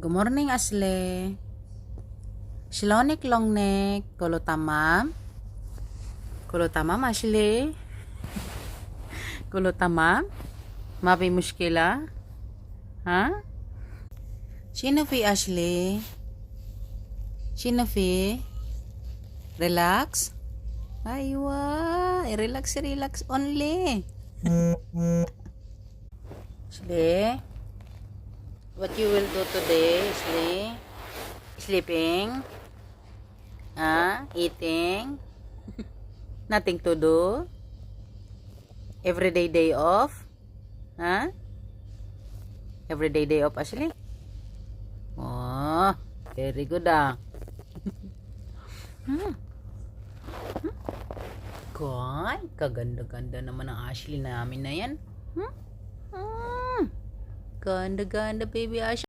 Good morning, Asle. Shlonik longnek, kulo tamam? Kulo tamam, Asle? Kulo tamam? ما في مشكلة؟ ها؟ شنو في أشلي؟ شنو في؟ ريلاكس؟ أيوة ريلاكس ريلاكس only. Ashley, what you will do today, Ashley? Sleeping? Eating? Nothing to do? Everyday day off? Everyday day off, Ashley? Oh, very good Koy, kaganda-ganda naman ang Ashley namin na yan. Ganda-ganda, baby Ashley.